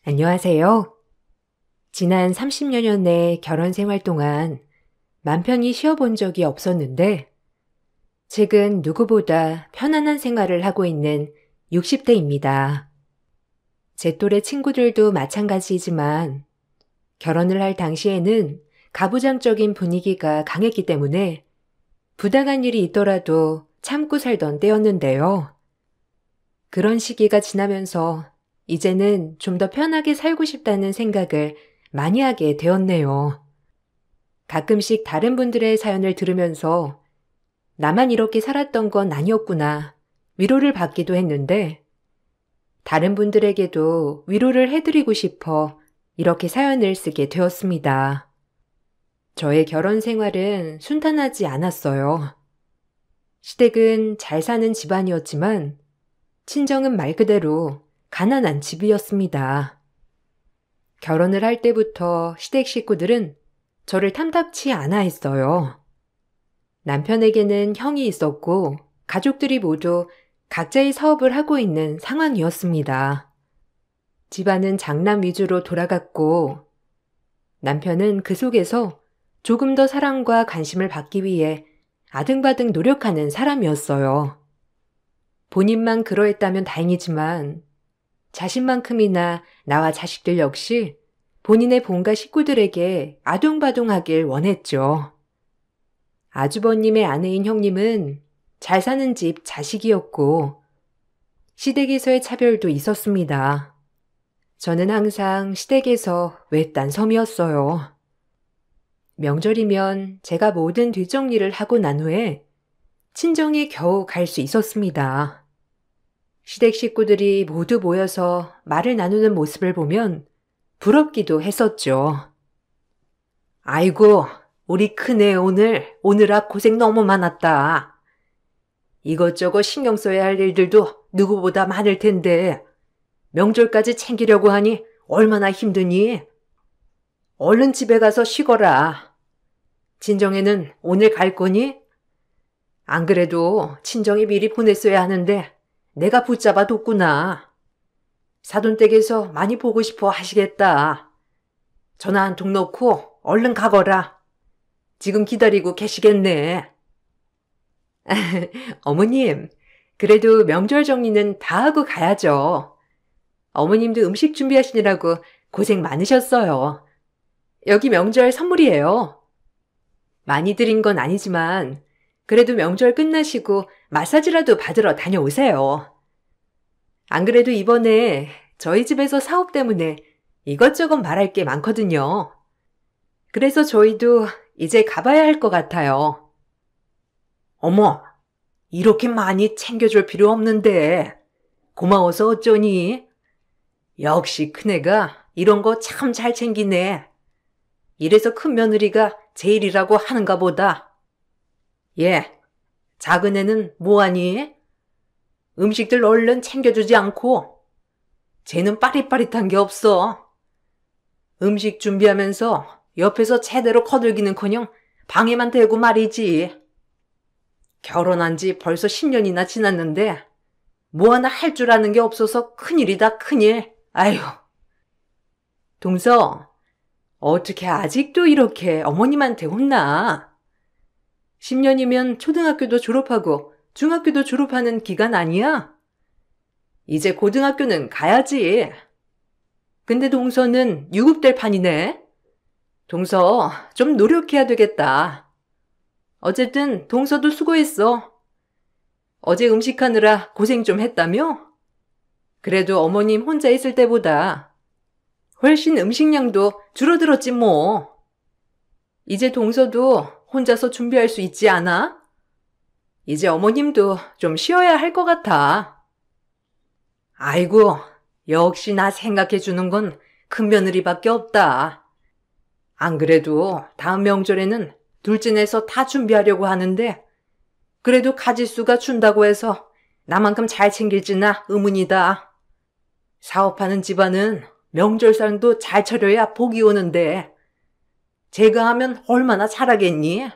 안녕하세요. 지난 30여 년의 결혼 생활 동안 맘 편히 쉬어본 적이 없었는데, 최근 누구보다 편안한 생활을 하고 있는 60대입니다. 제 또래 친구들도 마찬가지이지만, 결혼을 할 당시에는 가부장적인 분위기가 강했기 때문에 부당한 일이 있더라도 참고 살던 때였는데요. 그런 시기가 지나면서 이제는 좀 더 편하게 살고 싶다는 생각을 많이 하게 되었네요. 가끔씩 다른 분들의 사연을 들으면서 나만 이렇게 살았던 건 아니었구나 위로를 받기도 했는데, 다른 분들에게도 위로를 해드리고 싶어 이렇게 사연을 쓰게 되었습니다. 저의 결혼 생활은 순탄하지 않았어요. 시댁은 잘 사는 집안이었지만 친정은 말 그대로 가난한 집이었습니다. 결혼을 할 때부터 시댁 식구들은 저를 탐탁치 않아 했어요. 남편에게는 형이 있었고 가족들이 모두 각자의 사업을 하고 있는 상황이었습니다. 집안은 장남 위주로 돌아갔고, 남편은 그 속에서 조금 더 사랑과 관심을 받기 위해 아등바등 노력하는 사람이었어요. 본인만 그러했다면 다행이지만 자신만큼이나 나와 자식들 역시 본인의 본가 식구들에게 아둥바둥하길 원했죠. 아주버님의 아내인 형님은 잘 사는 집 자식이었고, 시댁에서의 차별도 있었습니다. 저는 항상 시댁에서 외딴 섬이었어요. 명절이면 제가 모든 뒷정리를 하고 난 후에 친정에 겨우 갈 수 있었습니다. 시댁 식구들이 모두 모여서 말을 나누는 모습을 보면 부럽기도 했었죠. 아이고, 우리 큰애 오느라 고생 너무 많았다. 이것저것 신경 써야 할 일들도 누구보다 많을 텐데 명절까지 챙기려고 하니 얼마나 힘드니? 얼른 집에 가서 쉬거라. 친정에는 오늘 갈 거니? 안 그래도 친정에 미리 보냈어야 하는데 내가 붙잡아 뒀구나. 사돈댁에서 많이 보고 싶어 하시겠다. 전화 한 통 놓고 얼른 가거라. 지금 기다리고 계시겠네. 어머님, 그래도 명절 정리는 다 하고 가야죠. 어머님도 음식 준비하시느라고 고생 많으셨어요. 여기 명절 선물이에요. 많이 드린 건 아니지만 그래도 명절 끝나시고 마사지라도 받으러 다녀오세요. 안 그래도 이번에 저희 집에서 사업 때문에 이것저것 말할 게 많거든요. 그래서 저희도 이제 가봐야 할 것 같아요. 어머, 이렇게 많이 챙겨줄 필요 없는데 고마워서 어쩌니? 역시 큰애가 이런 거 참 잘 챙기네. 이래서 큰 며느리가 제일이라고 하는가 보다. 예, 작은 애는 뭐하니? 음식들 얼른 챙겨주지 않고 쟤는 빠릿빠릿한 게 없어. 음식 준비하면서 옆에서 제대로 거들기는커녕 방해만 대고 말이지. 결혼한 지 벌써 10년이나 지났는데 뭐 하나 할 줄 아는 게 없어서 큰일이다, 큰일. 아휴. 동서, 어떻게 아직도 이렇게 어머님한테 혼나? 10년이면 초등학교도 졸업하고 중학교도 졸업하는 기간 아니야? 이제 고등학교는 가야지. 근데 동서는 유급될 판이네. 동서, 좀 노력해야 되겠다. 어쨌든 동서도 수고했어. 어제 음식하느라 고생 좀 했다며? 그래도 어머님 혼자 있을 때보다 훨씬 음식량도 줄어들었지 뭐. 이제 동서도 혼자서 준비할 수 있지 않아? 이제 어머님도 좀 쉬어야 할 것 같아. 아이고, 역시 나 생각해 주는 건 큰며느리밖에 없다. 안 그래도 다음 명절에는 둘째내서 다 준비하려고 하는데 그래도 가짓수가 준다고 해서 나만큼 잘 챙길지나 의문이다. 사업하는 집안은 명절상도 잘 차려야 복이 오는데 제가 하면 얼마나 잘하겠니?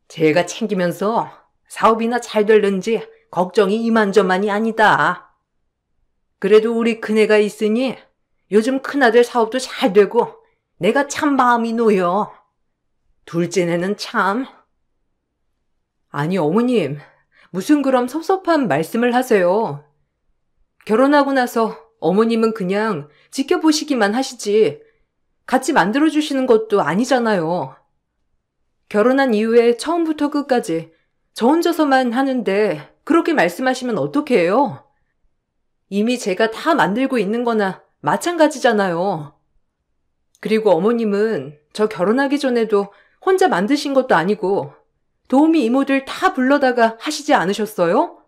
제가 챙기면서 사업이나 잘 될는지 걱정이 이만저만이 아니다. 그래도 우리 큰애가 있으니 요즘 큰아들 사업도 잘 되고 내가 참 마음이 놓여. 둘째네는 참. 아니, 어머님, 무슨 그럼 섭섭한 말씀을 하세요. 결혼하고 나서 어머님은 그냥 지켜보시기만 하시지 같이 만들어주시는 것도 아니잖아요. 결혼한 이후에 처음부터 끝까지 저 혼자서만 하는데 그렇게 말씀하시면 어떡해요? 이미 제가 다 만들고 있는 거나 마찬가지잖아요. 그리고 어머님은 저 결혼하기 전에도 혼자 만드신 것도 아니고 도우미 이모들 다 불러다가 하시지 않으셨어요?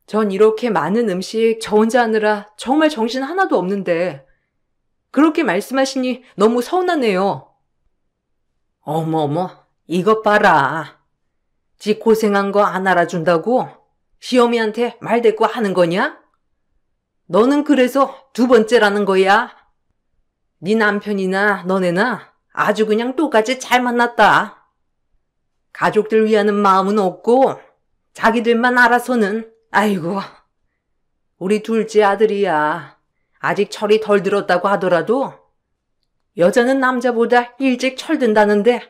전 이렇게 많은 음식 저 혼자 하느라 정말 정신 하나도 없는데 그렇게 말씀하시니 너무 서운하네요. 어머머, 이것 봐라. 지 고생한 거 안 알아준다고 시어미한테 말대꾸 하는 거냐? 너는 그래서 두 번째라는 거야. 네 남편이나 너네나 아주 그냥 똑같이 잘 만났다. 가족들 위하는 마음은 없고 자기들만 알아서는. 아이고, 우리 둘째 아들이야. 아직 철이 덜 들었다고 하더라도 여자는 남자보다 일찍 철든다는데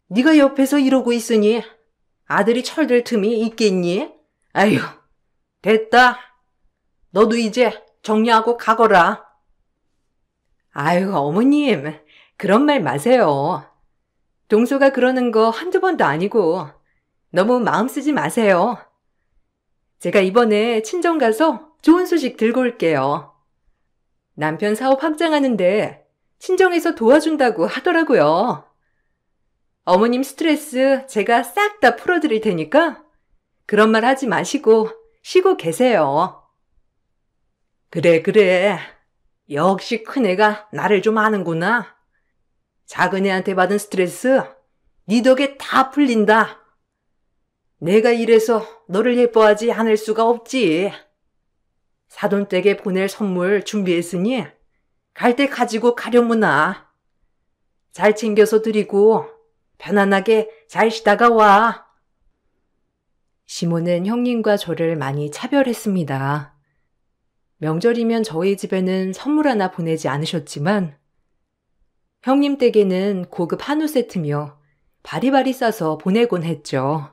네가 옆에서 이러고 있으니 아들이 철들 틈이 있겠니? 아휴, 됐다. 너도 이제 정리하고 가거라. 아유, 어머님, 그런 말 마세요. 동서가 그러는 거 한두 번도 아니고 너무 마음 쓰지 마세요. 제가 이번에 친정 가서 좋은 소식 들고 올게요. 남편 사업 확장하는데 친정에서 도와준다고 하더라고요. 어머님 스트레스 제가 싹 다 풀어드릴 테니까 그런 말 하지 마시고 쉬고 계세요. 그래. 역시 큰애가 나를 좀 아는구나. 작은애한테 받은 스트레스 네 덕에 다 풀린다. 내가 이래서 너를 예뻐하지 않을 수가 없지. 사돈댁에 보낼 선물 준비했으니 갈 때 가지고 가려무나. 잘 챙겨서 드리고 편안하게 잘 쉬다가 와. 시모는 형님과 저를 많이 차별했습니다. 명절이면 저희 집에는 선물 하나 보내지 않으셨지만 형님 댁에는 고급 한우 세트며 바리바리 싸서 보내곤 했죠.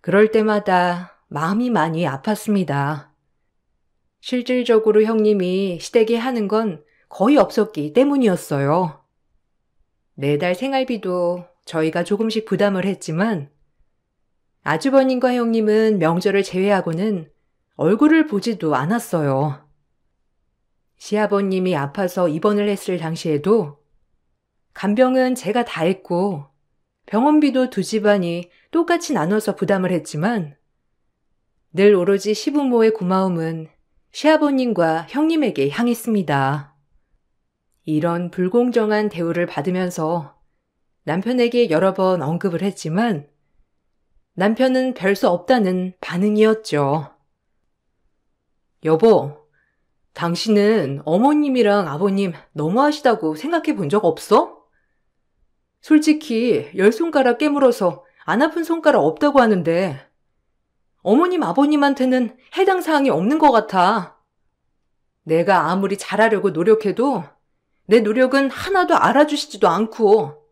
그럴 때마다 마음이 많이 아팠습니다. 실질적으로 형님이 시댁에 하는 건 거의 없었기 때문이었어요. 매달 생활비도 저희가 조금씩 부담을 했지만 아주버님과 형님은 명절을 제외하고는 얼굴을 보지도 않았어요. 시아버님이 아파서 입원을 했을 당시에도 간병은 제가 다 했고 병원비도 두 집안이 똑같이 나눠서 부담을 했지만 늘 오로지 시부모의 고마움은 시아버님과 형님에게 향했습니다. 이런 불공정한 대우를 받으면서 남편에게 여러 번 언급을 했지만 남편은 별 수 없다는 반응이었죠. 여보, 당신은 어머님이랑 아버님 너무하시다고 생각해 본 적 없어? 솔직히 10손가락 깨물어서 안 아픈 손가락 없다고 하는데 어머님 아버님한테는 해당 사항이 없는 것 같아. 내가 아무리 잘하려고 노력해도 내 노력은 하나도 알아주시지도 않고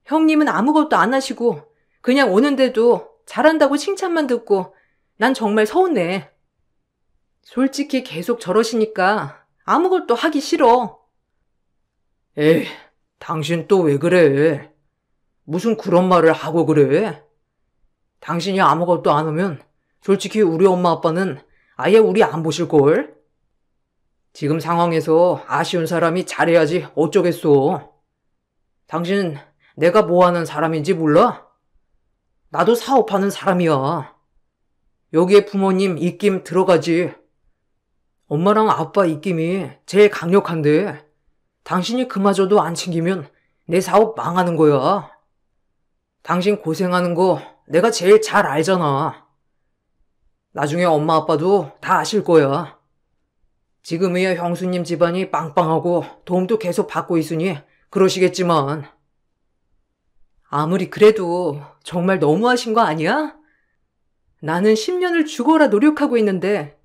형님은 아무것도 안 하시고 그냥 오는데도 잘한다고 칭찬만 듣고 난 정말 서운해. 솔직히 계속 저러시니까 아무것도 하기 싫어. 에이, 당신 또 왜 그래? 무슨 그런 말을 하고 그래? 당신이 아무것도 안 하면 솔직히 우리 엄마 아빠는 아예 우리 안 보실걸? 지금 상황에서 아쉬운 사람이 잘해야지 어쩌겠어. 당신 내가 뭐 하는 사람인지 몰라? 나도 사업하는 사람이야. 여기에 부모님 입김 들어가지. 엄마랑 아빠 입김이 제일 강력한데 당신이 그마저도 안 챙기면 내 사업 망하는 거야. 당신 고생하는 거 내가 제일 잘 알잖아. 나중에 엄마 아빠도 다 아실 거야. 지금이야 형수님 집안이 빵빵하고 도움도 계속 받고 있으니 그러시겠지만 아무리 그래도 정말 너무하신 거 아니야? 나는 10년을 죽어라 노력하고 있는데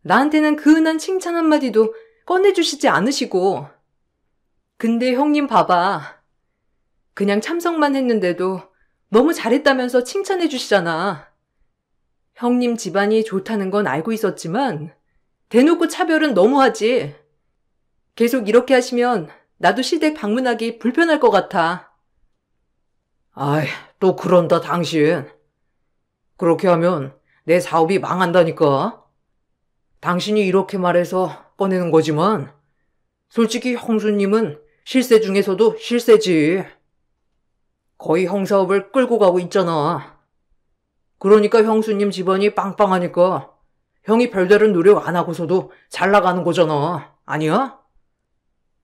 나한테는 그 흔한 칭찬 한마디도 꺼내주시지 않으시고. 근데 형님 봐봐. 그냥 참석만 했는데도 너무 잘했다면서 칭찬해 주시잖아. 형님 집안이 좋다는 건 알고 있었지만 대놓고 차별은 너무하지. 계속 이렇게 하시면 나도 시댁 방문하기 불편할 것 같아. 아이, 또 그런다 당신. 그렇게 하면 내 사업이 망한다니까. 당신이 이렇게 말해서 꺼내는 거지만 솔직히 형수님은 실세 중에서도 실세지. 거의 형사업을 끌고 가고 있잖아. 그러니까 형수님 집안이 빵빵하니까 형이 별다른 노력 안 하고서도 잘 나가는 거잖아. 아니야?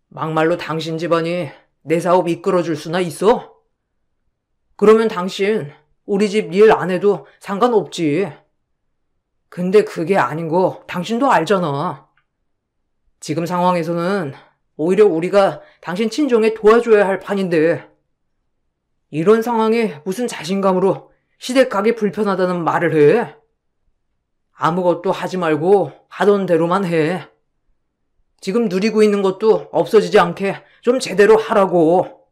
막말로 당신 집안이 내 사업 이끌어줄 수나 있어? 그러면 당신 우리 집 일 안 해도 상관없지. 근데 그게 아닌 거 당신도 알잖아. 지금 상황에서는 오히려 우리가 당신 친정에 도와줘야 할 판인데 이런 상황에 무슨 자신감으로 시댁 가기 불편하다는 말을 해? 아무것도 하지 말고 하던 대로만 해. 지금 누리고 있는 것도 없어지지 않게 좀 제대로 하라고.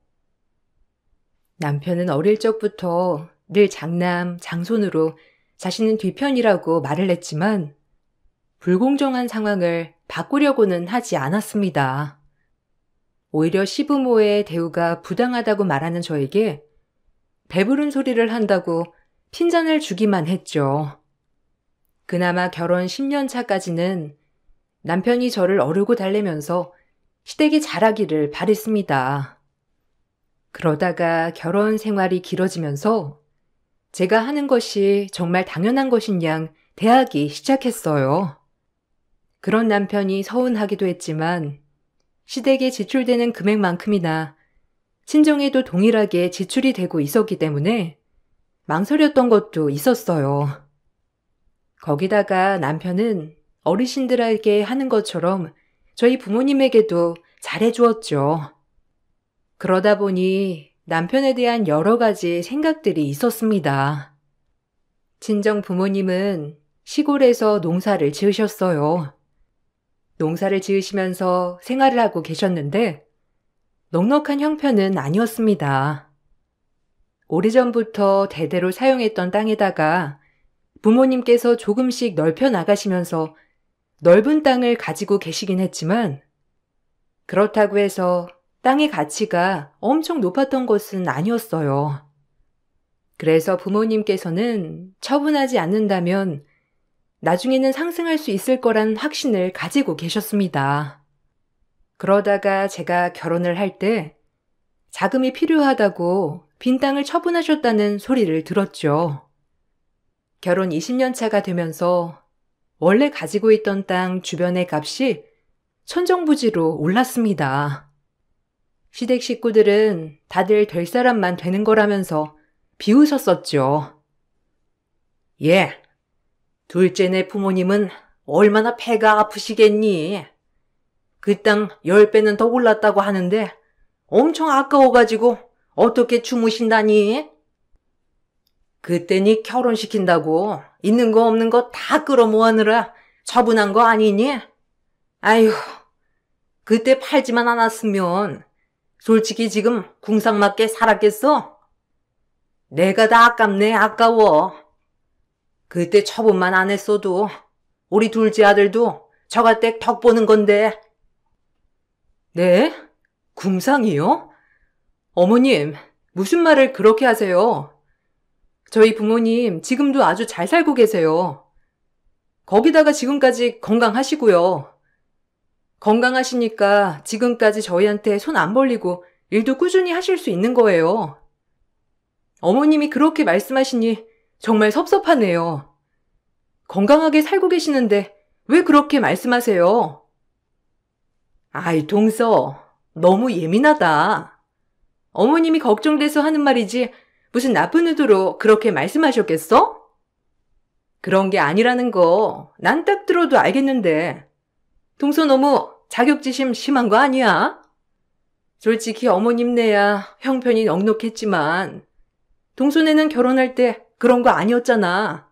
남편은 어릴 적부터 늘 장남, 장손으로 자신은 뒤편이라고 말을 했지만 불공정한 상황을 바꾸려고는 하지 않았습니다. 오히려 시부모의 대우가 부당하다고 말하는 저에게 배부른 소리를 한다고 핀잔을 주기만 했죠. 그나마 결혼 10년 차까지는 남편이 저를 어르고 달래면서 시댁이 잘하기를 바랬습니다. 그러다가 결혼 생활이 길어지면서 제가 하는 것이 정말 당연한 것인 양 대하기 시작했어요. 그런 남편이 서운하기도 했지만 시댁에 지출되는 금액만큼이나 친정에도 동일하게 지출이 되고 있었기 때문에 망설였던 것도 있었어요. 거기다가 남편은 어르신들에게 하는 것처럼 저희 부모님에게도 잘해주었죠. 그러다 보니 남편에 대한 여러 가지 생각들이 있었습니다. 친정 부모님은 시골에서 농사를 지으셨어요. 농사를 지으시면서 생활을 하고 계셨는데 넉넉한 형편은 아니었습니다. 오래전부터 대대로 사용했던 땅에다가 부모님께서 조금씩 넓혀 나가시면서 넓은 땅을 가지고 계시긴 했지만 그렇다고 해서 땅의 가치가 엄청 높았던 것은 아니었어요. 그래서 부모님께서는 처분하지 않는다면 나중에는 상승할 수 있을 거란 확신을 가지고 계셨습니다. 그러다가 제가 결혼을 할 때 자금이 필요하다고 빈 땅을 처분하셨다는 소리를 들었죠. 결혼 20년 차가 되면서 원래 가지고 있던 땅 주변의 값이 천정부지로 올랐습니다. 시댁 식구들은 다들 될 사람만 되는 거라면서 비웃었었죠. 예, 둘째네 부모님은 얼마나 배가 아프시겠니? 그 땅 10배는 더 올랐다고 하는데 엄청 아까워가지고 어떻게 주무신다니? 그때니 결혼시킨다고 있는 거 없는 거 다 끌어모으느라 처분한 거 아니니? 아휴, 그때 팔지만 않았으면 솔직히 지금 궁상맞게 살았겠어? 내가 다 아깝네, 아까워. 그때 처분만 안 했어도 우리 둘째 아들도 저가댁 덕 보는 건데. 네? 궁상이요? 어머님, 무슨 말을 그렇게 하세요? 저희 부모님 지금도 아주 잘 살고 계세요. 거기다가 지금까지 건강하시고요. 건강하시니까 지금까지 저희한테 손 안 벌리고 일도 꾸준히 하실 수 있는 거예요. 어머님이 그렇게 말씀하시니 정말 섭섭하네요. 건강하게 살고 계시는데 왜 그렇게 말씀하세요? 아이, 동서, 너무 예민하다. 어머님이 걱정돼서 하는 말이지 무슨 나쁜 의도로 그렇게 말씀하셨겠어? 그런 게 아니라는 거 난 딱 들어도 알겠는데 동서 너무 자격지심 심한 거 아니야? 솔직히 어머님네야 형편이 넉넉했지만 동서네는 결혼할 때 그런 거 아니었잖아.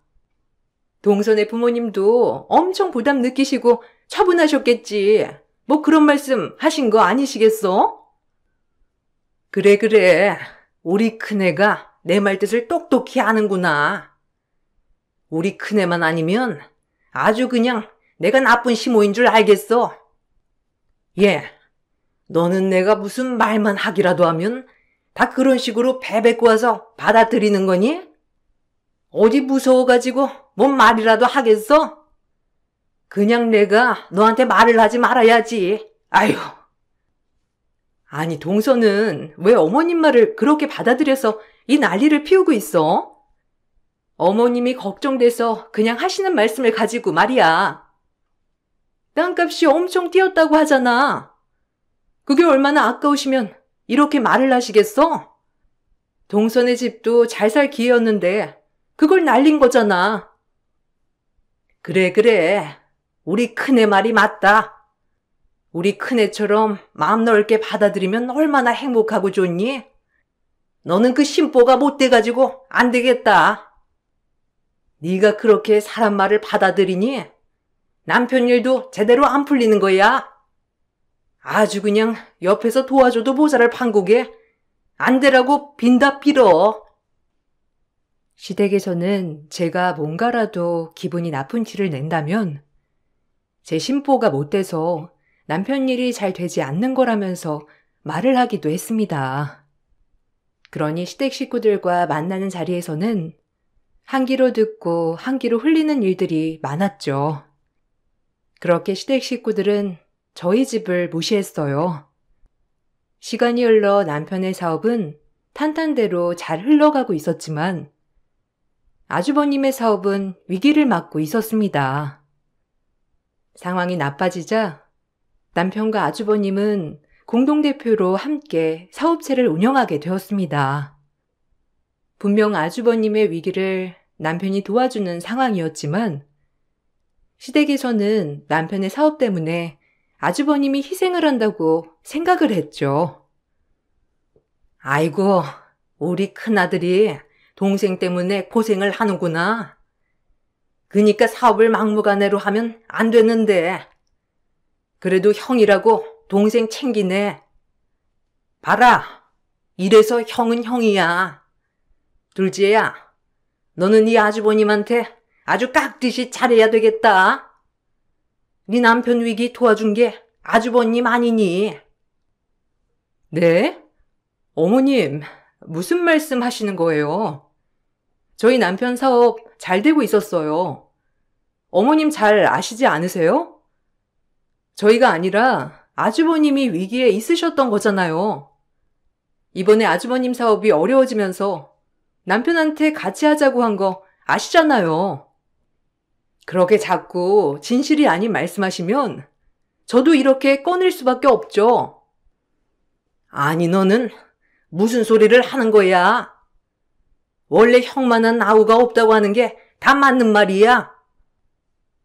동서네 부모님도 엄청 부담 느끼시고 처분하셨겠지. 뭐 그런 말씀 하신 거 아니시겠어? 그래. 우리 큰애가 내 말 뜻을 똑똑히 아는구나. 우리 큰애만 아니면 아주 그냥 내가 나쁜 시모인 줄 알겠어. 예, 너는 내가 무슨 말만 하기라도 하면 다 그런 식으로 배뱉고 와서 받아들이는 거니? 어디 무서워가지고 뭔 말이라도 하겠어? 그냥 내가 너한테 말을 하지 말아야지. 아휴. 아니, 동서는 왜 어머님 말을 그렇게 받아들여서 이 난리를 피우고 있어? 어머님이 걱정돼서 그냥 하시는 말씀을 가지고 말이야. 땅값이 엄청 뛰었다고 하잖아. 그게 얼마나 아까우시면 이렇게 말을 하시겠어? 동선의 집도 잘 살 기회였는데 그걸 날린 거잖아. 그래. 우리 큰애 말이 맞다. 우리 큰애처럼 마음 넓게 받아들이면 얼마나 행복하고 좋니? 너는 그 심보가 못 돼가지고 안 되겠다. 네가 그렇게 사람 말을 받아들이니 남편 일도 제대로 안 풀리는 거야. 아주 그냥 옆에서 도와줘도 모자랄 판국에 안 되라고 빈다 빌어. 시댁에서는 제가 뭔가라도 기분이 나쁜 티를 낸다면 제 심보가 못 돼서 남편 일이 잘 되지 않는 거라면서 말을 하기도 했습니다. 그러니 시댁 식구들과 만나는 자리에서는 한 귀로 듣고 한 귀로 흘리는 일들이 많았죠. 그렇게 시댁 식구들은 저희 집을 무시했어요. 시간이 흘러 남편의 사업은 탄탄대로 잘 흘러가고 있었지만 아주버님의 사업은 위기를 맞고 있었습니다. 상황이 나빠지자 남편과 아주버님은 공동대표로 함께 사업체를 운영하게 되었습니다. 분명 아주버님의 위기를 남편이 도와주는 상황이었지만 시댁에서는 남편의 사업 때문에 아주버님이 희생을 한다고 생각을 했죠. 아이고, 우리 큰아들이 동생 때문에 고생을 하는구나. 그니까 사업을 막무가내로 하면 안 되는데. 그래도 형이라고 동생 챙기네. 봐라, 이래서 형은 형이야. 둘째야, 너는 네 아주버님한테 아주 깍듯이 잘해야 되겠다. 네 남편 위기 도와준 게 아주버님 아니니? 네? 어머님, 무슨 말씀 하시는 거예요? 저희 남편 사업 잘 되고 있었어요. 어머님 잘 아시지 않으세요? 저희가 아니라 아주버님이 위기에 있으셨던 거잖아요. 이번에 아주버님 사업이 어려워지면서 남편한테 같이 하자고 한 거 아시잖아요. 그렇게 자꾸 진실이 아닌 말씀하시면 저도 이렇게 꺼낼 수밖에 없죠. 아니, 너는 무슨 소리를 하는 거야? 원래 형만한 아우가 없다고 하는 게 다 맞는 말이야.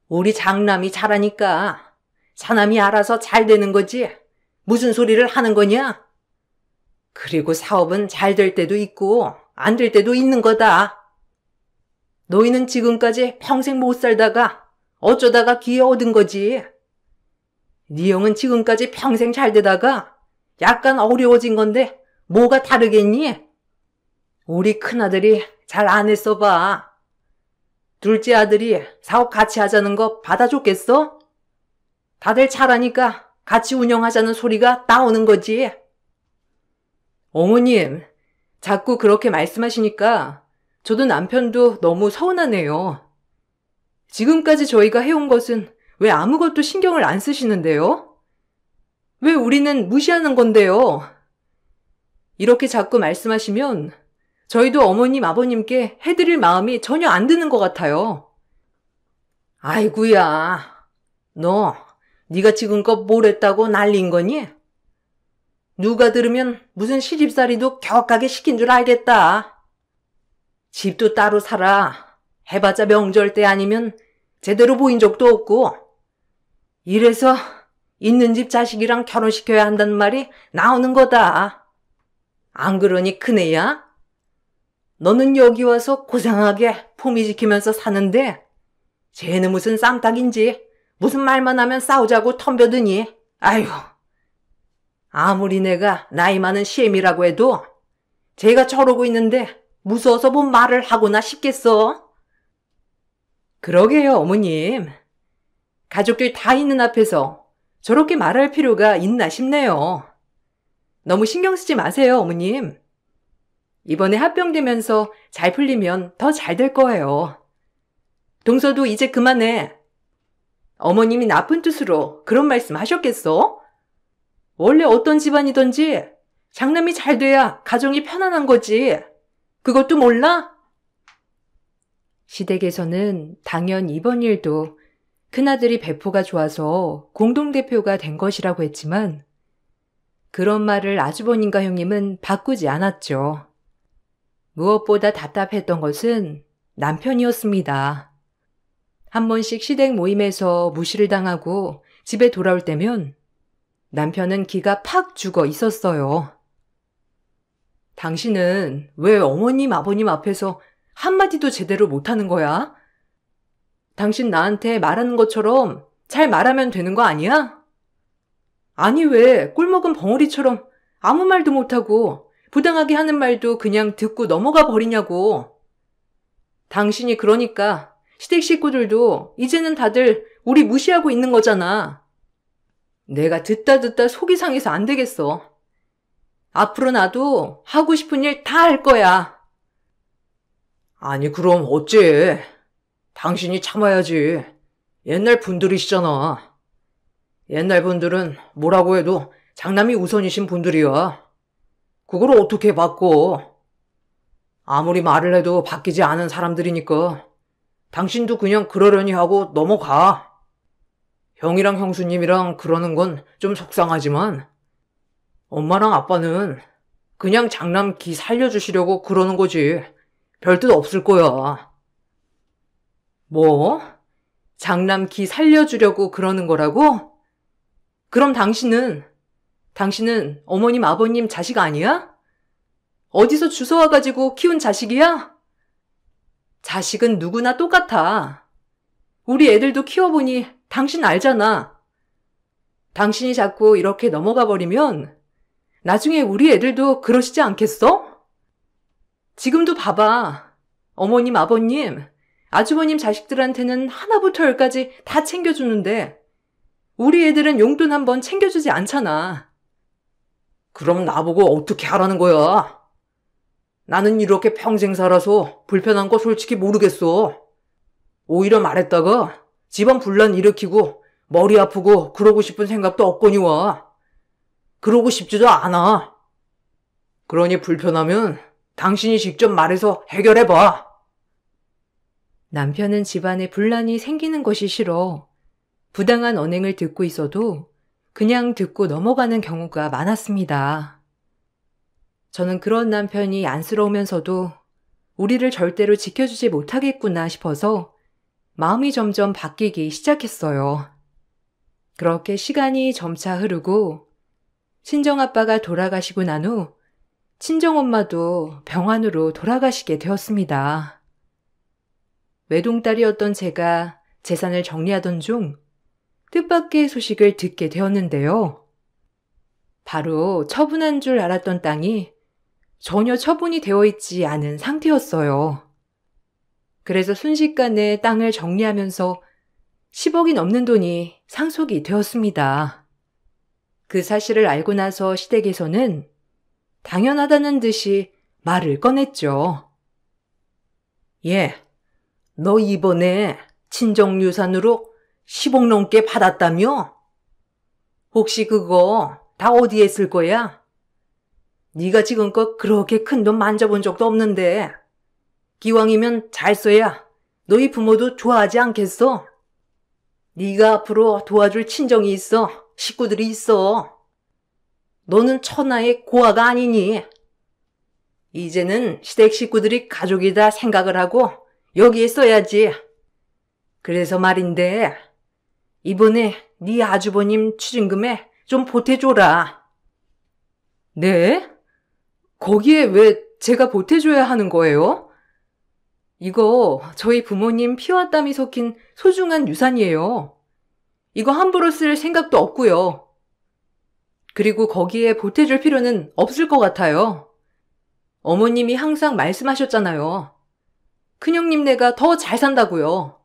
우리 장남이 잘하니까 사남이 알아서 잘 되는 거지. 무슨 소리를 하는 거냐? 그리고 사업은 잘 될 때도 있고 안 될 때도 있는 거다. 너희는 지금까지 평생 못 살다가 어쩌다가 기회 얻은 거지. 네 형은 지금까지 평생 잘 되다가 약간 어려워진 건데 뭐가 다르겠니? 우리 큰아들이 잘 안 했어 봐. 둘째 아들이 사업 같이 하자는 거 받아줬겠어? 다들 잘하니까 같이 운영하자는 소리가 나오는 거지. 어머님, 자꾸 그렇게 말씀하시니까 저도 남편도 너무 서운하네요. 지금까지 저희가 해온 것은 왜 아무것도 신경을 안 쓰시는데요? 왜 우리는 무시하는 건데요? 이렇게 자꾸 말씀하시면 저희도 어머님, 아버님께 해드릴 마음이 전혀 안 드는 것 같아요. 아이구야, 너 네가 지금껏 뭘 했다고 난린 거니? 누가 들으면 무슨 시집살이도 격하게 시킨 줄 알겠다. 집도 따로 살아. 해봤자 명절 때 아니면 제대로 보인 적도 없고. 이래서 있는 집 자식이랑 결혼시켜야 한다는 말이 나오는 거다. 안 그러니 큰애야? 너는 여기 와서 고상하게 품위 지키면서 사는데 쟤는 무슨 쌈딱인지 무슨 말만 하면 싸우자고 덤벼드니? 아휴, 아무리 내가 나이 많은 시엠이라고 해도 제가 저러고 있는데 무서워서 뭔 말을 하거나 싶겠어? 그러게요, 어머님. 가족들 다 있는 앞에서 저렇게 말할 필요가 있나 싶네요. 너무 신경 쓰지 마세요, 어머님. 이번에 합병되면서 잘 풀리면 더 잘 될 거예요. 동서도 이제 그만해. 어머님이 나쁜 뜻으로 그런 말씀 하셨겠어? 원래 어떤 집안이든지 장남이 잘 돼야 가정이 편안한 거지. 그것도 몰라? 시댁에서는 당연 이번 일도 큰아들이 배포가 좋아서 공동대표가 된 것이라고 했지만 그런 말을 아주버님과 형님은 바꾸지 않았죠. 무엇보다 답답했던 것은 남편이었습니다. 한 번씩 시댁 모임에서 무시를 당하고 집에 돌아올 때면 남편은 기가 팍 죽어 있었어요. 당신은 왜 어머님, 아버님 앞에서 한마디도 제대로 못하는 거야? 당신 나한테 말하는 것처럼 잘 말하면 되는 거 아니야? 아니 왜 꿀먹은 벙어리처럼 아무 말도 못하고 부당하게 하는 말도 그냥 듣고 넘어가 버리냐고. 당신이 그러니까 시댁 식구들도 이제는 다들 우리 무시하고 있는 거잖아. 내가 듣다 속이 상해서 안 되겠어. 앞으로 나도 하고 싶은 일 다 할 거야. 아니 그럼 어째? 당신이 참아야지. 옛날 분들이시잖아. 옛날 분들은 뭐라고 해도 장남이 우선이신 분들이야. 그걸 어떻게 바꿔? 아무리 말을 해도 바뀌지 않은 사람들이니까 당신도 그냥 그러려니 하고 넘어가. 형이랑 형수님이랑 그러는 건 좀 속상하지만 엄마랑 아빠는 그냥 장남 기 살려주시려고 그러는 거지. 별뜻 없을 거야. 뭐? 장남 기 살려주려고 그러는 거라고? 그럼 당신은 어머님, 아버님 자식 아니야? 어디서 주워와가지고 키운 자식이야? 자식은 누구나 똑같아. 우리 애들도 키워보니 당신 알잖아. 당신이 자꾸 이렇게 넘어가 버리면 나중에 우리 애들도 그러시지 않겠어? 지금도 봐봐. 어머님, 아버님, 아주버님 자식들한테는 하나부터 열까지 다 챙겨주는데 우리 애들은 용돈 한번 챙겨주지 않잖아. 그럼 나보고 어떻게 하라는 거야? 나는 이렇게 평생 살아서 불편한 거 솔직히 모르겠어. 오히려 말했다가 집안 분란 일으키고 머리 아프고 그러고 싶은 생각도 없거니와. 그러고 싶지도 않아. 그러니 불편하면 당신이 직접 말해서 해결해봐. 남편은 집안에 분란이 생기는 것이 싫어 부당한 언행을 듣고 있어도 그냥 듣고 넘어가는 경우가 많았습니다. 저는 그런 남편이 안쓰러우면서도 우리를 절대로 지켜주지 못하겠구나 싶어서 마음이 점점 바뀌기 시작했어요. 그렇게 시간이 점차 흐르고 친정아빠가 돌아가시고 난 후 친정엄마도 병환으로 돌아가시게 되었습니다. 외동딸이었던 제가 재산을 정리하던 중 뜻밖의 소식을 듣게 되었는데요. 바로 처분한 줄 알았던 땅이 전혀 처분이 되어 있지 않은 상태였어요. 그래서 순식간에 땅을 정리하면서 10억이 넘는 돈이 상속이 되었습니다. 그 사실을 알고 나서 시댁에서는 당연하다는 듯이 말을 꺼냈죠. 예, 너 이번에 친정유산으로 10억 넘게 받았다며? 혹시 그거 다 어디에 쓸 거야? 네가 지금껏 그렇게 큰 돈 만져본 적도 없는데 기왕이면 잘 써야 너희 부모도 좋아하지 않겠어? 네가 앞으로 도와줄 친정이 있어, 식구들이 있어. 너는 천하의 고아가 아니니. 이제는 시댁 식구들이 가족이다 생각을 하고 여기에 써야지. 그래서 말인데 이번에 네 아주버님 추징금에 좀 보태줘라. 네? 거기에 왜 제가 보태줘야 하는 거예요? 이거 저희 부모님 피와 땀이 섞인 소중한 유산이에요. 이거 함부로 쓸 생각도 없고요. 그리고 거기에 보태줄 필요는 없을 것 같아요. 어머님이 항상 말씀하셨잖아요. 큰형님네가 더 잘 산다고요.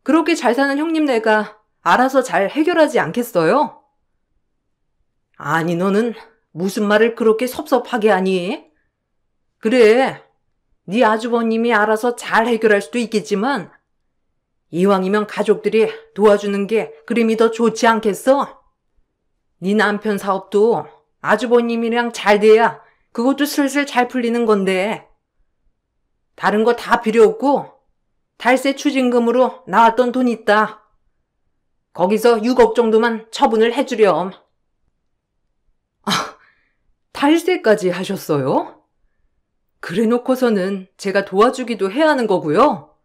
그렇게 잘 사는 형님네가 알아서 잘 해결하지 않겠어요? 아니, 너는 무슨 말을 그렇게 섭섭하게 하니? 그래, 네 아주버님이 알아서 잘 해결할 수도 있겠지만 이왕이면 가족들이 도와주는 게 그림이 더 좋지 않겠어? 네 남편 사업도 아주버님이랑 잘 돼야 그것도 슬슬 잘 풀리는 건데 다른 거 다 필요 없고 탈세 추징금으로 나왔던 돈 있다. 거기서 6억 정도만 처분을 해주렴. 탈세까지 하셨어요? 그래 놓고서는 제가 도와주기도 해야 하는 거고요.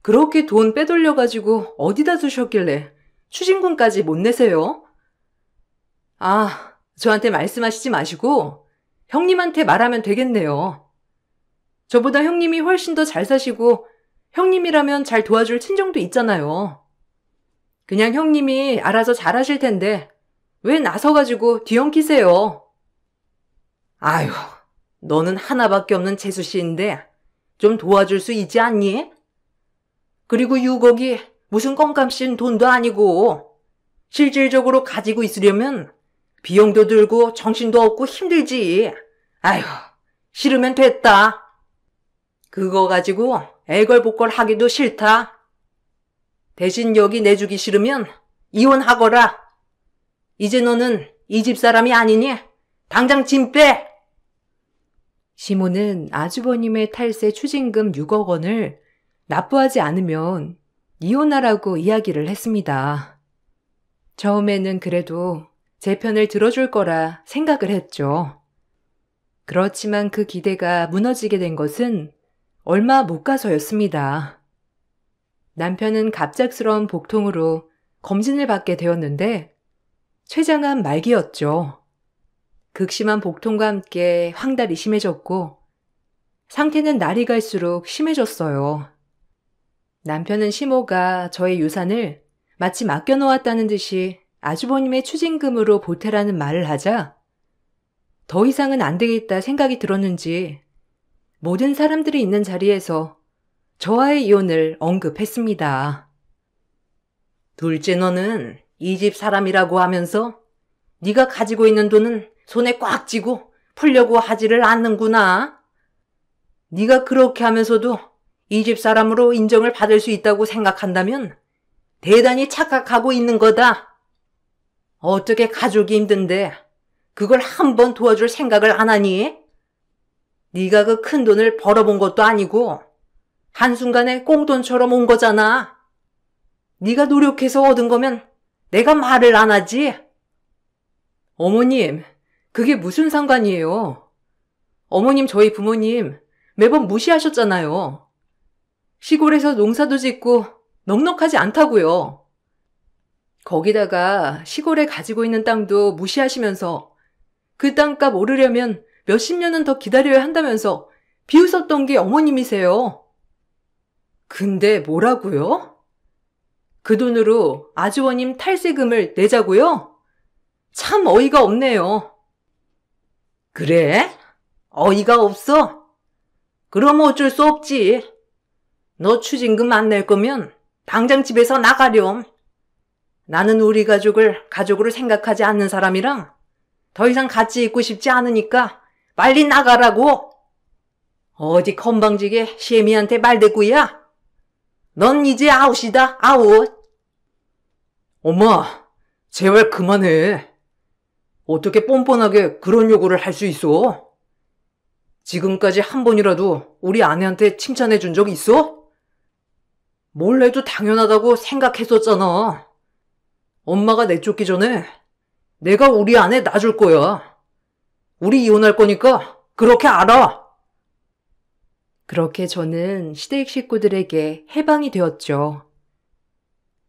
그렇게 돈 빼돌려가지고 어디다 두셨길래 추징금까지 못 내세요? 저한테 말씀하시지 마시고 형님한테 말하면 되겠네요. 저보다 형님이 훨씬 더 잘 사시고 형님이라면 잘 도와줄 친정도 있잖아요. 그냥 형님이 알아서 잘하실 텐데 왜 나서가지고 뒤엉키세요? 아휴, 너는 하나밖에 없는 재수씨인데 좀 도와줄 수 있지 않니? 그리고 6억이 무슨 껌값인 돈도 아니고 실질적으로 가지고 있으려면 비용도 들고 정신도 없고 힘들지. 아휴, 싫으면 됐다. 그거 가지고 애걸복걸 하기도 싫다. 대신 여기 내주기 싫으면 이혼하거라. 이제 너는 이 집 사람이 아니니 당장 짐 빼. 시모는 아주버님의 탈세 추징금 6억 원을 납부하지 않으면 이혼하라고 이야기를 했습니다. 처음에는 그래도 제 편을 들어줄 거라 생각을 했죠. 그렇지만 그 기대가 무너지게 된 것은 얼마 못 가서였습니다. 남편은 갑작스러운 복통으로 검진을 받게 되었는데 췌장암 말기였죠. 극심한 복통과 함께 황달이 심해졌고 상태는 날이 갈수록 심해졌어요. 남편은 시모가 저의 유산을 마치 맡겨놓았다는 듯이 아주버님의 추징금으로 보태라는 말을 하자 더 이상은 안 되겠다 생각이 들었는지 모든 사람들이 있는 자리에서 저와의 이혼을 언급했습니다. 둘째, 너는 이 집 사람이라고 하면서 네가 가지고 있는 돈은 손에 꽉 쥐고 풀려고 하지를 않는구나. 네가 그렇게 하면서도 이 집 사람으로 인정을 받을 수 있다고 생각한다면 대단히 착각하고 있는 거다. 어떻게 가족이 힘든데 그걸 한번 도와줄 생각을 안 하니? 네가 그 큰 돈을 벌어본 것도 아니고 한순간에 꽁돈처럼 온 거잖아. 네가 노력해서 얻은 거면 내가 말을 안 하지? 어머님, 그게 무슨 상관이에요? 어머님 저희 부모님 매번 무시하셨잖아요. 시골에서 농사도 짓고 넉넉하지 않다고요. 거기다가 시골에 가지고 있는 땅도 무시하시면서 그 땅값 오르려면 몇십 년은 더 기다려야 한다면서 비웃었던 게 어머님이세요. 근데 뭐라고요? 그 돈으로 아주버님 탈세금을 내자고요? 참 어이가 없네요. 그래? 어이가 없어? 그럼 어쩔 수 없지. 너 추징금 안 낼 거면 당장 집에서 나가렴. 나는 우리 가족을 가족으로 생각하지 않는 사람이랑 더 이상 같이 있고 싶지 않으니까 빨리 나가라고. 어디 건방지게 시애미한테 말대꾸야? 넌 이제 아웃이다, 아웃. 엄마, 제발 그만해. 어떻게 뻔뻔하게 그런 요구를 할 수 있어? 지금까지 한 번이라도 우리 아내한테 칭찬해 준 적 있어? 뭘 해도 당연하다고 생각했었잖아. 엄마가 내쫓기 전에 내가 우리 아내 놔줄 거야. 우리 이혼할 거니까 그렇게 알아. 그렇게 저는 시댁 식구들에게 해방이 되었죠.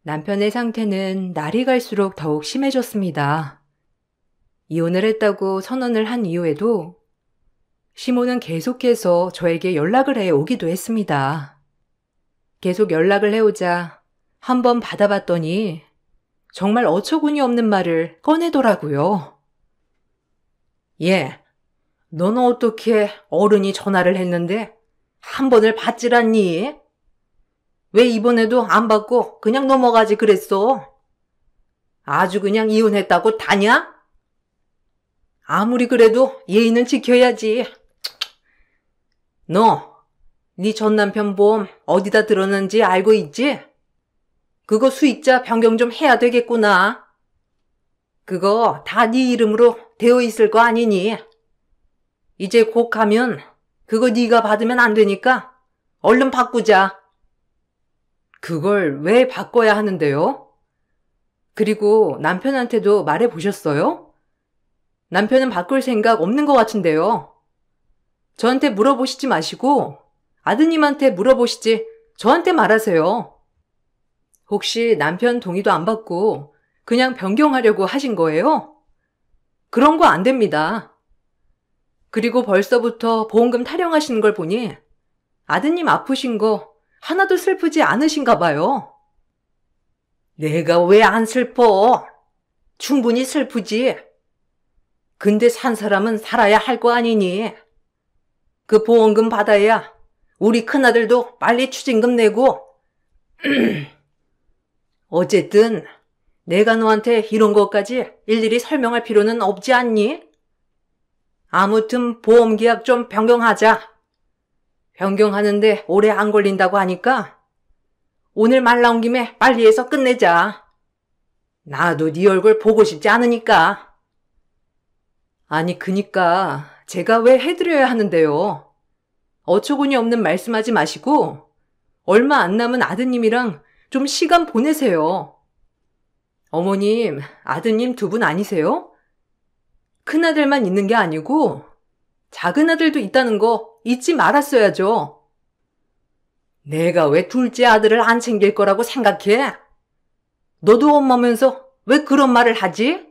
남편의 상태는 날이 갈수록 더욱 심해졌습니다. 이혼을 했다고 선언을 한 이후에도 시모는 계속해서 저에게 연락을 해 오기도 했습니다. 계속 연락을 해오자 한번 받아봤더니 정말 어처구니 없는 말을 꺼내더라고요. 예, 너는 어떻게 어른이 전화를 했는데 한 번을 받질 않니? 왜 이번에도 안 받고 그냥 넘어가지 그랬어? 아주 그냥 이혼했다고 다냐? 아무리 그래도 예의는 지켜야지. 너, 네 전남편 보험 어디다 들었는지 알고 있지? 그거 수익자 변경 좀 해야 되겠구나. 그거 다 네 이름으로 되어 있을 거 아니니? 이제 곧 가면 그거 네가 받으면 안 되니까 얼른 바꾸자. 그걸 왜 바꿔야 하는데요? 그리고 남편한테도 말해보셨어요? 남편은 바꿀 생각 없는 것 같은데요. 저한테 물어보시지 마시고 아드님한테 물어보시지 저한테 말하세요. 혹시 남편 동의도 안 받고 그냥 변경하려고 하신 거예요? 그런 거 안 됩니다. 그리고 벌써부터 보험금 타령하시는 걸 보니 아드님 아프신 거 하나도 슬프지 않으신가 봐요. 내가 왜 안 슬퍼? 충분히 슬프지. 근데 산 사람은 살아야 할 거 아니니? 그 보험금 받아야 우리 큰아들도 빨리 추징금 내고. 어쨌든 내가 너한테 이런 것까지 일일이 설명할 필요는 없지 않니? 아무튼 보험계약 좀 변경하자. 변경하는데 오래 안 걸린다고 하니까 오늘 말 나온 김에 빨리 해서 끝내자. 나도 네 얼굴 보고 싶지 않으니까. 아니 그니까 제가 왜 해드려야 하는데요. 어처구니 없는 말씀하지 마시고 얼마 안 남은 아드님이랑 좀 시간 보내세요. 어머님, 아드님 두 분 아니세요? 큰아들만 있는 게 아니고 작은 아들도 있다는 거 잊지 말았어야죠. 내가 왜 둘째 아들을 안 챙길 거라고 생각해? 너도 엄마면서 왜 그런 말을 하지?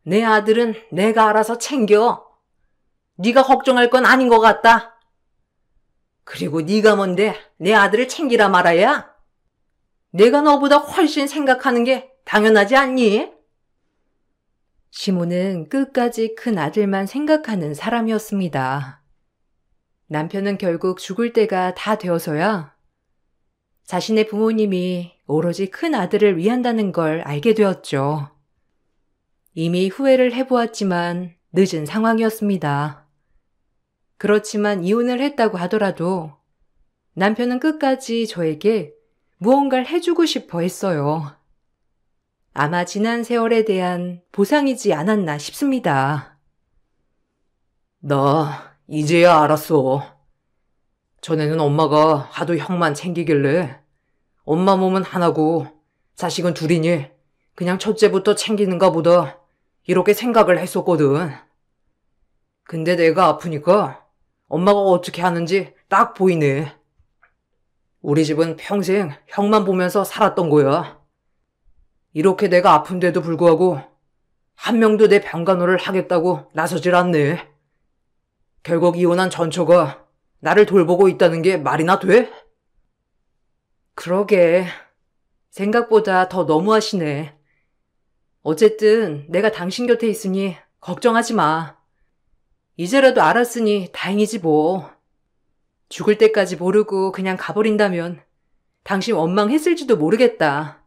내 아들은 내가 알아서 챙겨. 네가 걱정할 건 아닌 것 같다. 그리고 네가 뭔데 내 아들을 챙기라 말아야? 내가 너보다 훨씬 생각하는 게 당연하지 않니? 시모는 끝까지 큰 아들만 생각하는 사람이었습니다. 남편은 결국 죽을 때가 다 되어서야 자신의 부모님이 오로지 큰 아들을 위한다는 걸 알게 되었죠. 이미 후회를 해보았지만 늦은 상황이었습니다. 그렇지만 이혼을 했다고 하더라도 남편은 끝까지 저에게 무언가를 해주고 싶어 했어요. 아마 지난 세월에 대한 보상이지 않았나 싶습니다. 나 이제야 알았어. 전에는 엄마가 하도 형만 챙기길래 엄마 몸은 하나고 자식은 둘이니 그냥 첫째부터 챙기는가 보다 이렇게 생각을 했었거든. 근데 내가 아프니까 엄마가 어떻게 하는지 딱 보이네. 우리 집은 평생 형만 보면서 살았던 거야. 이렇게 내가 아픈데도 불구하고 한 명도 내 병간호를 하겠다고 나서질 않네. 결국 이혼한 전처가 나를 돌보고 있다는 게 말이나 돼? 그러게. 생각보다 더 너무하시네. 어쨌든 내가 당신 곁에 있으니 걱정하지 마. 이제라도 알았으니 다행이지 뭐. 죽을 때까지 모르고 그냥 가버린다면 당신 원망했을지도 모르겠다.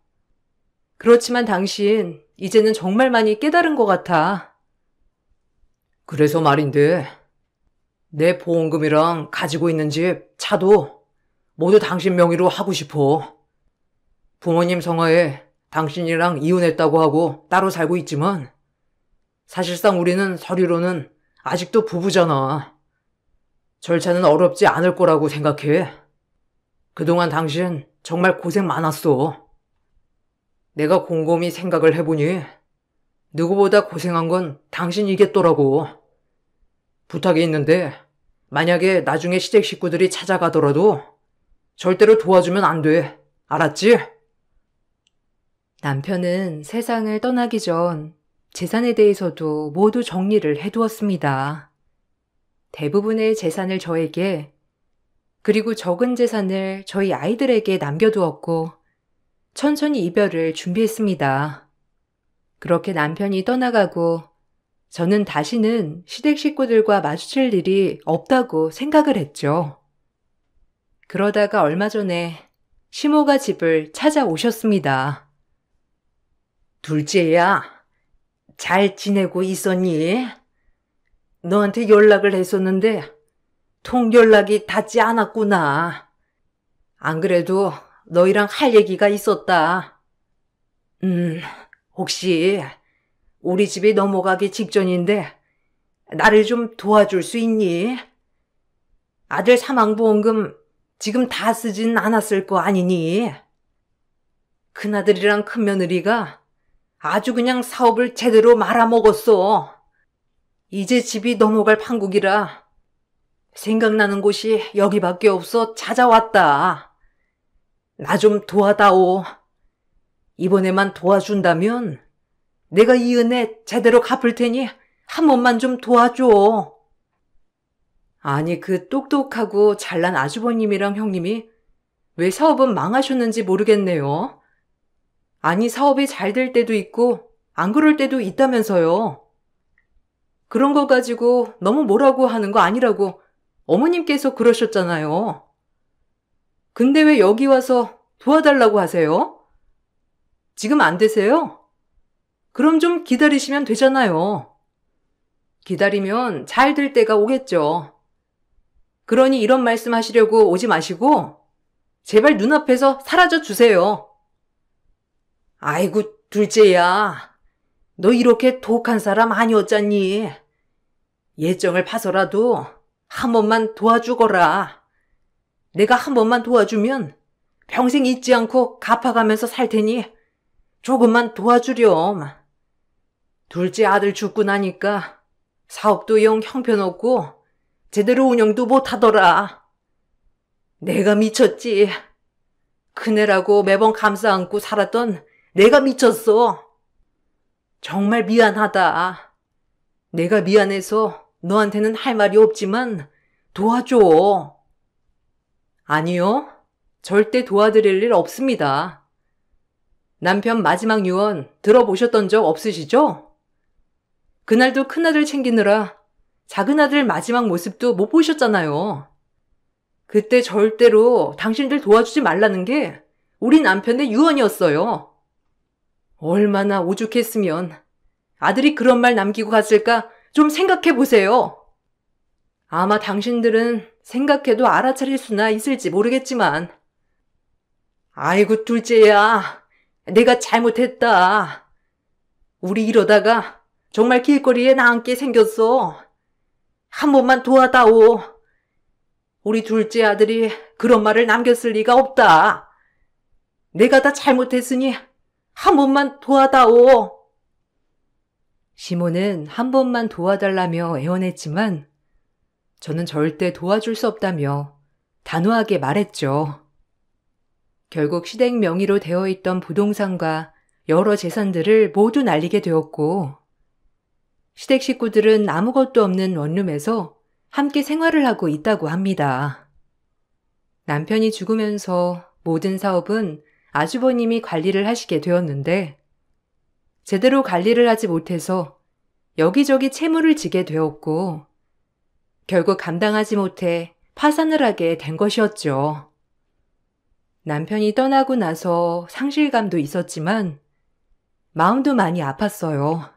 그렇지만 당신 이제는 정말 많이 깨달은 것 같아. 그래서 말인데 내 보험금이랑 가지고 있는 집, 차도 모두 당신 명의로 하고 싶어. 부모님 성화에 당신이랑 이혼했다고 하고 따로 살고 있지만 사실상 우리는 서류로는 아직도 부부잖아. 절차는 어렵지 않을 거라고 생각해. 그동안 당신 정말 고생 많았어. 내가 곰곰이 생각을 해보니 누구보다 고생한 건 당신이겠더라고. 부탁이 있는데 만약에 나중에 시댁 식구들이 찾아가더라도 절대로 도와주면 안 돼. 알았지? 남편은 세상을 떠나기 전 재산에 대해서도 모두 정리를 해두었습니다. 대부분의 재산을 저에게, 그리고 적은 재산을 저희 아이들에게 남겨두었고 천천히 이별을 준비했습니다. 그렇게 남편이 떠나가고 저는 다시는 시댁 식구들과 마주칠 일이 없다고 생각을 했죠. 그러다가 얼마 전에 시모가 집을 찾아오셨습니다. 둘째야, 잘 지내고 있었니? 너한테 연락을 했었는데 통 연락이 닿지 않았구나. 안 그래도 너희랑 할 얘기가 있었다. 혹시 우리 집이 넘어가기 직전인데 나를 좀 도와줄 수 있니? 아들 사망보험금 지금 다 쓰진 않았을 거 아니니? 큰아들이랑 큰며느리가 아주 그냥 사업을 제대로 말아먹었어. 이제 집이 넘어갈 판국이라 생각나는 곳이 여기밖에 없어 찾아왔다. 나 좀 도와다오. 이번에만 도와준다면 내가 이 은혜 제대로 갚을 테니 한 번만 좀 도와줘. 아니, 그 똑똑하고 잘난 아주버님이랑 형님이 왜 사업은 망하셨는지 모르겠네요. 아니, 사업이 잘 될 때도 있고 안 그럴 때도 있다면서요. 그런 거 가지고 너무 뭐라고 하는 거 아니라고 어머님께서 그러셨잖아요. 근데 왜 여기 와서 도와달라고 하세요? 지금 안 되세요? 그럼 좀 기다리시면 되잖아요. 기다리면 잘 될 때가 오겠죠. 그러니 이런 말씀 하시려고 오지 마시고 제발 눈앞에서 사라져 주세요. 아이고, 둘째야. 너 이렇게 독한 사람 아니었잖니. 예정을 봐서라도 한 번만 도와주거라. 내가 한 번만 도와주면 평생 잊지 않고 갚아가면서 살 테니 조금만 도와주렴. 둘째 아들 죽고 나니까 사업도 영 형편없고 제대로 운영도 못하더라. 내가 미쳤지. 큰애라고 매번 감싸 안고 살았던 내가 미쳤어. 정말 미안하다. 내가 미안해서 너한테는 할 말이 없지만 도와줘. 아니요. 절대 도와드릴 일 없습니다. 남편 마지막 유언 들어보셨던 적 없으시죠? 그날도 큰아들 챙기느라 작은아들 마지막 모습도 못 보셨잖아요. 그때 절대로 당신들 도와주지 말라는 게 우리 남편의 유언이었어요. 얼마나 오죽했으면 아들이 그런 말 남기고 갔을까 좀 생각해 보세요. 아마 당신들은 생각해도 알아차릴 수나 있을지 모르겠지만 아이고, 둘째야. 내가 잘못했다. 우리 이러다가 정말 길거리에 나앉게 생겼어. 한 번만 도와다오. 우리 둘째 아들이 그런 말을 남겼을 리가 없다. 내가 다 잘못했으니 한 번만 도와다오. 시모는 한 번만 도와달라며 애원했지만 저는 절대 도와줄 수 없다며 단호하게 말했죠. 결국 시댁 명의로 되어 있던 부동산과 여러 재산들을 모두 날리게 되었고 시댁 식구들은 아무것도 없는 원룸에서 함께 생활을 하고 있다고 합니다. 남편이 죽으면서 모든 사업은 아주버님이 관리를 하시게 되었는데 제대로 관리를 하지 못해서 여기저기 채무를 지게 되었고 결국 감당하지 못해 파산을 하게 된 것이었죠. 남편이 떠나고 나서 상실감도 있었지만 마음도 많이 아팠어요.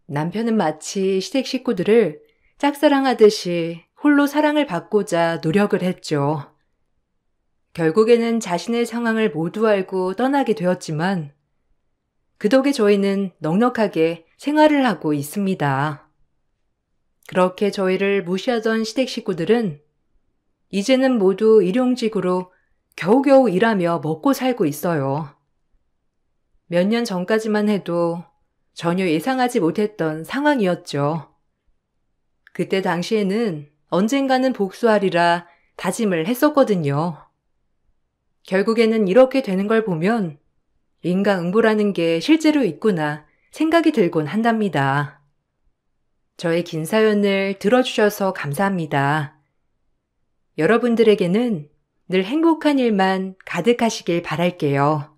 남편은 마치 시댁 식구들을 짝사랑하듯이 홀로 사랑을 받고자 노력을 했죠. 결국에는 자신의 상황을 모두 알고 떠나게 되었지만 그 덕에 저희는 넉넉하게 생활을 하고 있습니다. 그렇게 저희를 무시하던 시댁 식구들은 이제는 모두 일용직으로 겨우겨우 일하며 먹고 살고 있어요. 몇 년 전까지만 해도 전혀 예상하지 못했던 상황이었죠. 그때 당시에는 언젠가는 복수하리라 다짐을 했었거든요. 결국에는 이렇게 되는 걸 보면 인과응보라는 게 실제로 있구나 생각이 들곤 한답니다. 저의 긴 사연을 들어주셔서 감사합니다. 여러분들에게는 늘 행복한 일만 가득하시길 바랄게요.